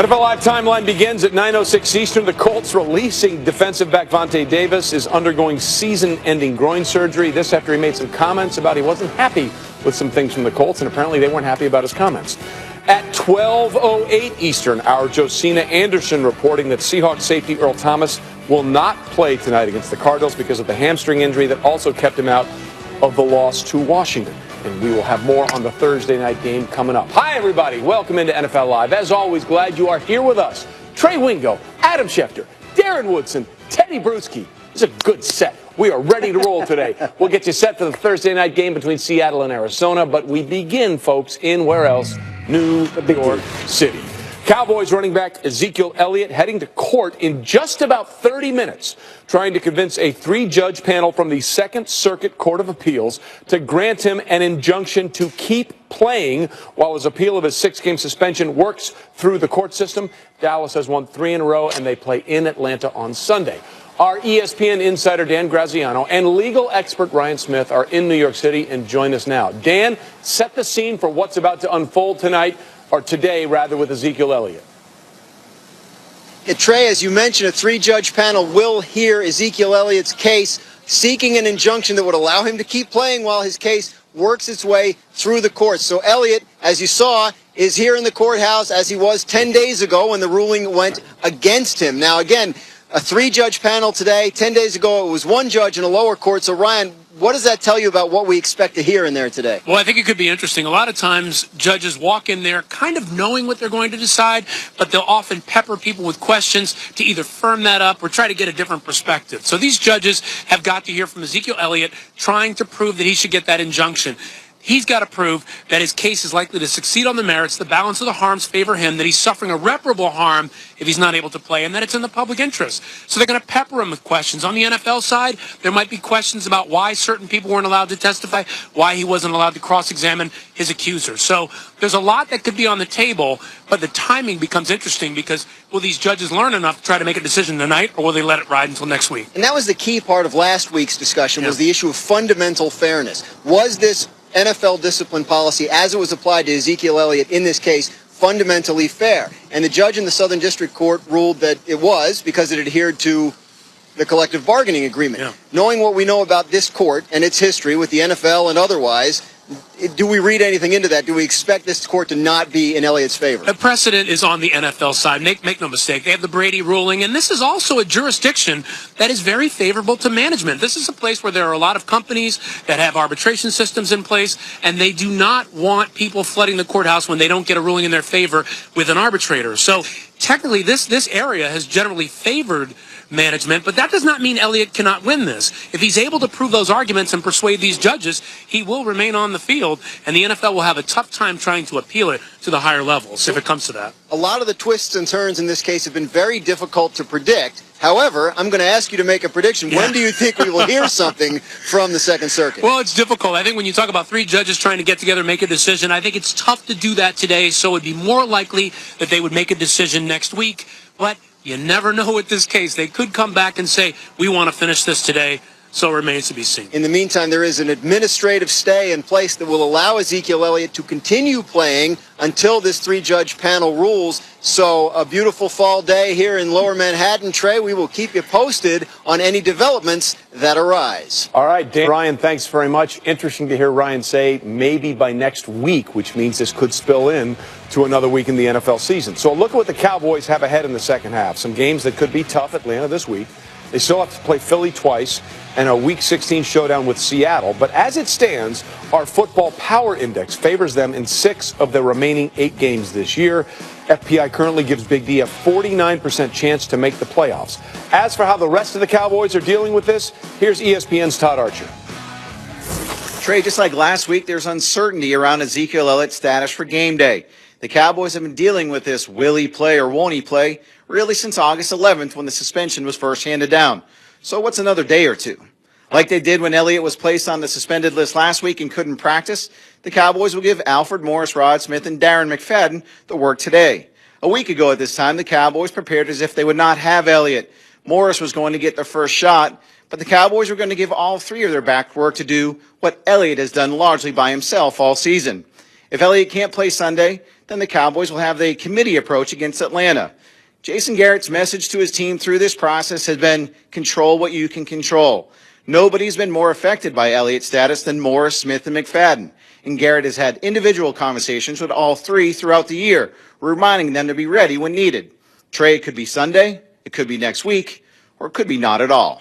NFL Live Timeline begins at 9:06 Eastern. The Colts releasing defensive back Vontae Davis is undergoing season-ending groin surgery. This after he made some comments about he wasn't happy with some things from the Colts, and apparently they weren't happy about his comments. At 12:08 Eastern, our Josina Anderson reporting that Seahawks safety Earl Thomas will not play tonight against the Cardinals because of the hamstring injury that also kept him out of the loss to Washington. And we will have more on the Thursday night game coming up. Hi, everybody. Welcome into NFL Live. As always, glad you are here with us. Trey Wingo, Adam Schefter, Darren Woodson, Teddy Bruschi. It's a good set. We are ready to roll today. We'll get you set for the Thursday night game between Seattle and Arizona. But we begin, folks, in where else? New York City. Cowboys running back Ezekiel Elliott heading to court in just about 30 minutes, trying to convince a three-judge panel from the Second Circuit Court of Appeals to grant him an injunction to keep playing while his appeal of his 6-game suspension works through the court system. Dallas has won 3 in a row, and they play in Atlanta on Sunday. Our ESPN insider, Dan Graziano, and legal expert Ryan Smith are in New York City and join us now. Dan, set the scene for what's about to unfold tonight, or today, rather, with Ezekiel Elliott. Trey, as you mentioned, a 3-judge panel will hear Ezekiel Elliott's case, seeking an injunction that would allow him to keep playing while his case works its way through the courts. So Elliott, as you saw, is here in the courthouse as he was 10 days ago when the ruling went against him. Now, again, a 3-judge panel today. 10 days ago, it was 1 judge in a lower court. So, Ryan, what does that tell you about what we expect to hear in there today? Well, I think it could be interesting. A lot of times judges walk in there kind of knowing what they're going to decide, but they'll often pepper people with questions to either firm that up or try to get a different perspective. So these judges have got to hear from Ezekiel Elliott trying to prove that he should get that injunction. He's got to prove that his case is likely to succeed on the merits, the balance of the harms favor him, that he's suffering irreparable harm if he's not able to play, and that it's in the public interest. So they're going to pepper him with questions. On the NFL side, there might be questions about why certain people weren't allowed to testify, why he wasn't allowed to cross-examine his accuser. So there's a lot that could be on the table, but the timing becomes interesting because will these judges learn enough to try to make a decision tonight, or will they let it ride until next week? And that was the key part of last week's discussion, was the issue of fundamental fairness. Was this NFL discipline policy, as it was applied to Ezekiel Elliott in this case, fundamentally fair? And the judge in the Southern District Court ruled that it was, because it adhered to the collective bargaining agreement. Yeah. Knowing what we know about this court and its history with the NFL and otherwise, do we read anything into that? Do we expect this court to not be in Elliott's favor? The precedent is on the NFL side. Make no mistake. They have the Brady ruling, and this is also a jurisdiction that is very favorable to management. This is a place where there are a lot of companies that have arbitration systems in place, and they do not want people flooding the courthouse when they don't get a ruling in their favor with an arbitrator. So technically, this area has generally favored management, but that does not mean Elliott cannot win this. If he's able to prove those arguments and persuade these judges, he will remain on the field, and the NFL will have a tough time trying to appeal it to the higher levels if it comes to that. A lot of the twists and turns in this case have been very difficult to predict. However, I'm going to ask you to make a prediction. Yeah. When do you think we will hear something from the Second Circuit? Well, it's difficult. I think when you talk about 3 judges trying to get together and make a decision, I think it's tough to do that today, so it'd be more likely that they would make a decision next week. But you never know with this case. They could come back and say, we want to finish this today, so it remains to be seen. In the meantime, there is an administrative stay in place that will allow Ezekiel Elliott to continue playing until this 3-judge panel rules. So a beautiful fall day here in Lower Manhattan. Trey, we will keep you posted on any developments that arise. All right, Dan. Ryan, thanks very much. Interesting to hear Ryan say maybe by next week, which means this could spill in to another week in the NFL season. So look at what the Cowboys have ahead in the second half. Some games that could be tough. Atlanta this week. They still have to play Philly twice and a Week 16 showdown with Seattle. But as it stands, our football power index favors them in 6 of their remaining 8 games this year. FPI currently gives Big D a 49% chance to make the playoffs. As for how the rest of the Cowboys are dealing with this, here's ESPN's Todd Archer. Trey, just like last week, there's uncertainty around Ezekiel Elliott's status for game day. The Cowboys have been dealing with this will he play or won't he play really since August 11th when the suspension was first handed down. So what's another day or two? Like they did when Elliott was placed on the suspended list last week and couldn't practice, the Cowboys will give Alfred Morris, Rod Smith, and Darren McFadden the work today. A week ago at this time, the Cowboys prepared as if they would not have Elliott. Morris was going to get the first shot, but the Cowboys were going to give all 3 of their back work to do what Elliott has done largely by himself all season. If Elliott can't play Sunday, then the Cowboys will have the committee approach against Atlanta. Jason Garrett's message to his team through this process has been control what you can control. Nobody's been more affected by Elliott's status than Morris, Smith, and McFadden. And Garrett has had individual conversations with all three throughout the year, reminding them to be ready when needed. Trey, it could be Sunday, it could be next week, or it could be not at all.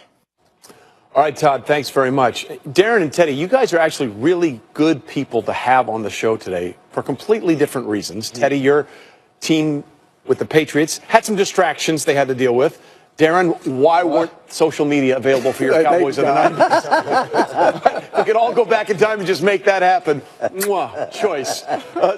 All right, Todd, thanks very much. Darren and Teddy, you guys are actually really good people to have on the show today for completely different reasons. Teddy, your team with the Patriots had some distractions they had to deal with. Darren, why weren't social media available for your Cowboys of the 90s? We could all go back in time and just make that happen. Mwah, choice.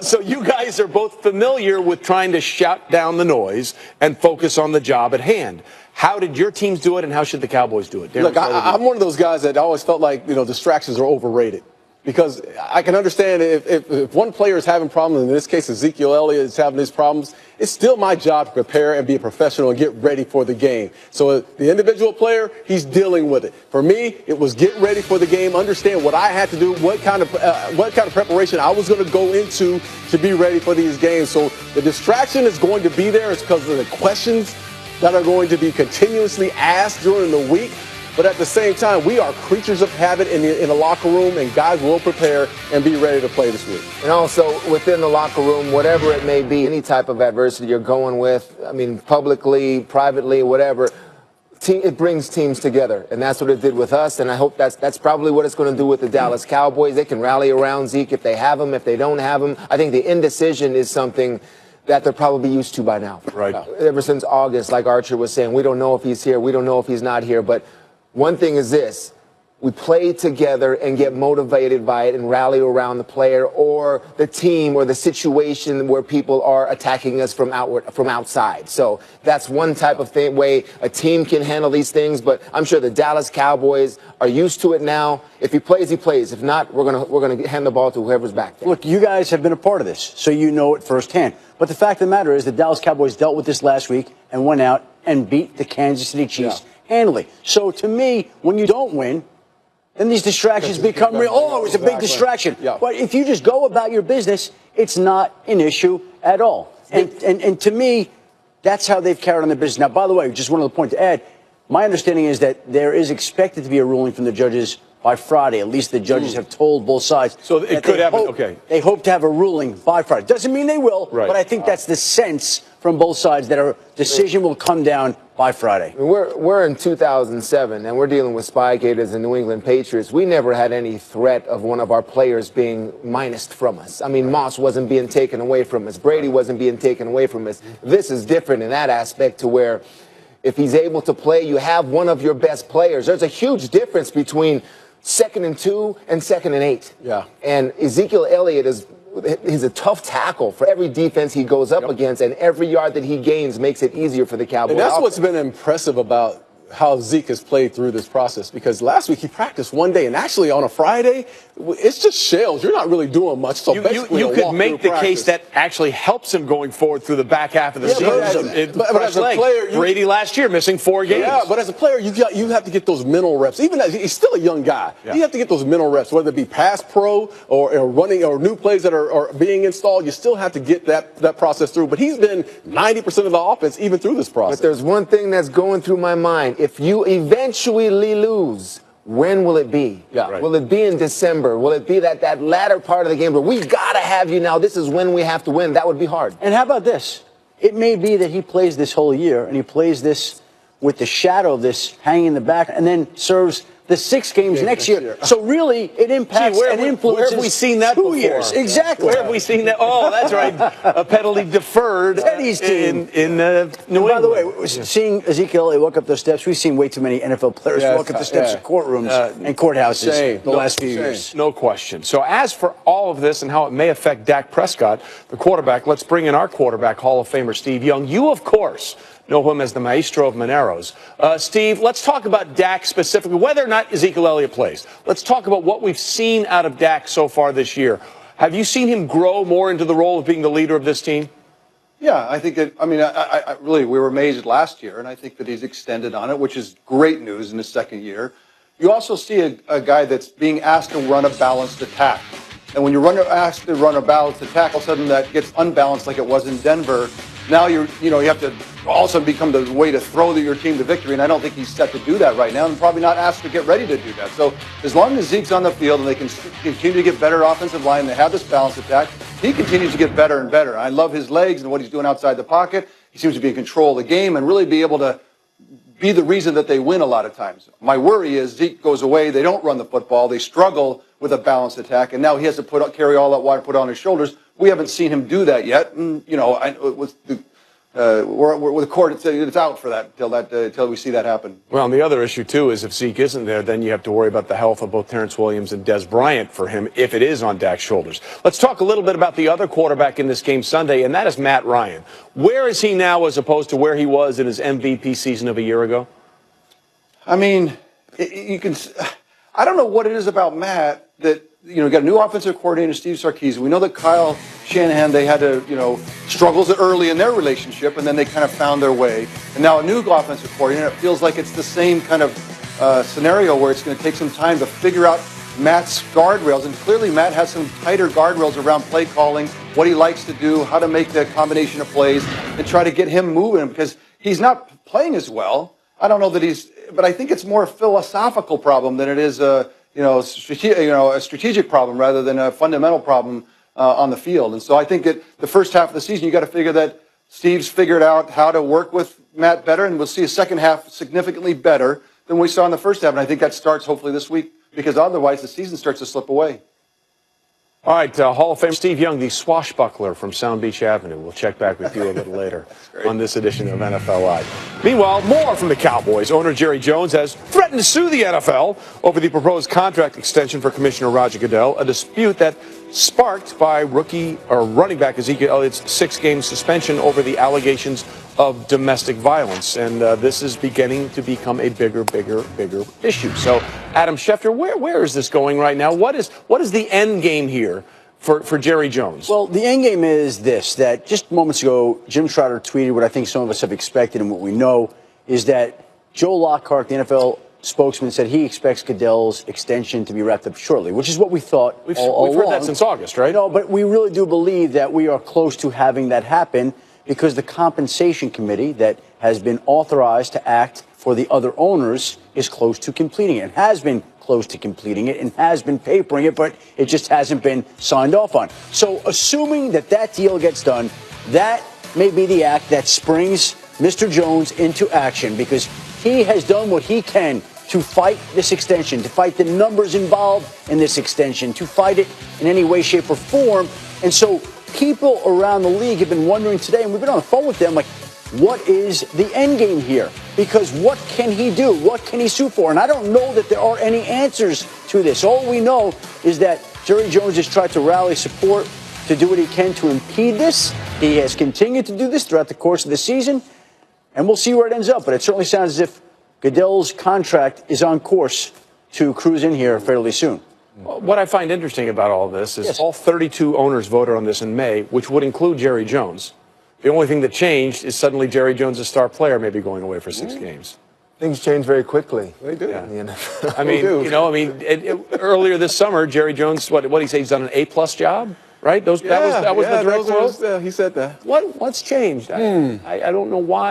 So you guys are both familiar with trying to shut down the noise and focus on the job at hand. How did your teams do it, and how should the Cowboys do it? Darren, look, I'm one of those guys that always felt like, distractions are overrated. Because I can understand if one player is having problems, in this case Ezekiel Elliott is having these problems, it's still my job to prepare and be a professional and get ready for the game. So the individual player, he's dealing with it. For me, it was get ready for the game, understand what I had to do, what kind of preparation I was going to go into to be ready for these games. So the distraction is going to be there. It's because of the questions that are going to be continuously asked during the week. But at the same time, we are creatures of habit in the locker room, and guys will prepare and be ready to play this week. And also, within the locker room, whatever it may be, any type of adversity you're going with, publicly, privately, whatever, it brings teams together. And that's what it did with us, and I hope that's probably what it's going to do with the Dallas Cowboys. They can rally around Zeke if they have him, if they don't have him. I think the indecision is something that they're probably used to by now. Right. Ever since August, like Archer was saying, we don't know if he's here, we don't know if he's not here, but one thing is this: we play together and get motivated by it and rally around the player or the team or the situation where people are attacking us from outside. So that's one type of way a team can handle these things. But I'm sure the Dallas Cowboys are used to it now. If he plays, he plays. If not, we're gonna hand the ball to whoever's back there. Look, you guys have been a part of this, so you know it firsthand. But the fact of the matter is the Dallas Cowboys dealt with this last week and went out and beat the Kansas City Chiefs handily. So to me, when you don't win, then these distractions become real. Oh, it was a big distraction. Yeah. But if you just go about your business, it's not an issue at all. And to me, that's how they've carried on their business. Now, by the way, just one other point to add, my understanding is that there is expected to be a ruling from the judges by Friday. At least the judges have told both sides. So it could happen, okay. They hope to have a ruling by Friday. Doesn't mean they will, right. But I think that's the sense from both sides, that a decision will come down by Friday. We're in 2007, and we're dealing with Spy Gators and New England Patriots. We never had any threat of one of our players being minused from us. Moss wasn't being taken away from us. Brady wasn't being taken away from us. This is different in that aspect, to where if he's able to play, you have one of your best players. There's a huge difference between 2nd and 2 and 2nd and 8. Yeah. And Ezekiel Elliott he's a tough tackle for every defense he goes up against, and every yard that he gains makes it easier for the Cowboys. And that's what's been impressive about how Zeke has played through this process, because last week he practiced one day, and actually on a Friday, it's just shells. You're not really doing much. So you could make the case that actually helps him going forward through the back half of the season. But as a player, Brady last year missing 4 games. Yeah, but as a player, you have to get those mental reps. Even as he's still a young guy, you have to get those mental reps, whether it be pass pro or running or new plays that are being installed. You still have to get that process through. But he's been 90% of the offense even through this process. But there's one thing that's going through my mind. If you eventually lose, when will it be? Yeah. Right. Will it be in December? Will it be that latter part of the game where we got to have you now? This is when we have to win. That would be hard. And how about this? It may be that he plays this whole year, and he plays this with the shadow of this hanging in the back, and then serves the 6 games next year. So really, it impacts and influences. Where have we seen that 2 before? years. Exactly. Where have we seen that? Oh, that's right. A penalty deferred Teddy's team. in New England. By the way, seeing Ezekiel Elliott walk up those steps, we've seen way too many NFL players walk up the steps of courtrooms and courthouses the last few years. No question. So as for all of this and how it may affect Dak Prescott, the quarterback, let's bring in our quarterback, Hall of Famer Steve Young. You, of course, know him as the maestro of Moneros. Steve, let's talk about Dak specifically, whether or not Ezekiel Elliott plays. Let's talk about what we've seen out of Dak so far this year. Have you seen him grow more into the role of being the leader of this team? Yeah, I think that, I really, we were amazed last year, and I think that he's extended on it, which is great news in his second year. You also see a guy that's being asked to run a balanced attack. And when you're asked to run a balanced attack, all of a sudden that gets unbalanced like it was in Denver. Now you have to all of a sudden become the way to throw your team to victory, and I don't think he's set to do that right now, and probably not asked to get ready to do that. So as long as Zeke's on the field and they can continue to get better offensive line, they have this balanced attack, he continues to get better and better. I love his legs and what he's doing outside the pocket. He seems to be in control of the game and really be able to be the reason that they win a lot of times. My worry is Zeke goes away, they don't run the football, they struggle with a balanced attack, and now he has to carry all that water, put on his shoulders. We haven't seen him do that yet, and with the court, it's out for that until we see that happen. Well, and the other issue too is if Zeke isn't there, then you have to worry about the health of both Terrence Williams and Des Bryant for him if it is on Dak's shoulders. Let's talk a little bit about the other quarterback in this game Sunday, and that is Matt Ryan. Where is he now as opposed to where he was in his MVP season of a year ago? I mean, I don't know what it is about Matt that, got a new offensive coordinator, Steve Sarkisian. We know that Kyle Shanahan, they had to, struggles early in their relationship, and then they kind of found their way. And now a new offensive coordinator, it feels like it's the same kind of scenario where it's going to take some time to figure out Matt's guardrails. And clearly Matt has some tighter guardrails around play calling, what he likes to do, how to make the combination of plays, and try to get him moving because he's not playing as well. I don't know that but I think it's more a philosophical problem than it is a strategic problem rather than a fundamental problem on the field. And so I think that the first half of the season, you got to figure that Steve's figured out how to work with Matt better, and we'll see a second half significantly better than we saw in the first half. And I think that starts hopefully this week because otherwise the season starts to slip away. All right, Hall of Fame Steve Young, the swashbuckler from Sound Beach Avenue. We'll check back with you a little later on this edition of NFL Live. Meanwhile, more from the Cowboys. Owner Jerry Jones has threatened to sue the NFL over the proposed contract extension for Commissioner Roger Goodell, a dispute that sparked by running back Ezekiel Elliott's 6-game suspension over the allegations of domestic violence. And this is beginning to become a bigger issue. So, Adam Schefter, where is this going right now? What is the end game here for Jerry Jones? Well, the end game is this, that just moments ago, Jim Trotter tweeted what I think some of us have expected, and what we know is that Joe Lockhart, the NFL spokesman, said he expects Goodell's extension to be wrapped up shortly, which is what we thought all we've heard that since August, right? No, but we really do believe that we are close to having that happen because the compensation committee that has been authorized to act for the other owners is close to completing it, and has been close to completing it, and has been papering it, but it just hasn't been signed off on. So assuming that deal gets done, that may be the act that springs Mr. Jones into action, because he has done what he can to fight this extension, to fight the numbers involved in this extension, to fight it in any way, shape, or form. And so people around the league have been wondering today, and we've been on the phone with them, like, what is the end game here? Because what can he do? What can he sue for? And I don't know that there are any answers to this. All we know is that Jerry Jones has tried to rally support to do what he can to impede this. He has continued to do this throughout the course of the season, and we'll see where it ends up. But it certainly sounds as if Goodell's contract is on course to cruise in here fairly soon. What I find interesting about all this is all 32 owners voted on this in May, which would include Jerry Jones. The only thing that changed is suddenly Jerry Jones, a star player, may be going away for 6 games. Things change very quickly. They do. Yeah. I mean, earlier this summer, Jerry Jones, what did he say? He's done an A+ job, right? That was the direct quote. He said that. What's changed? I don't know why.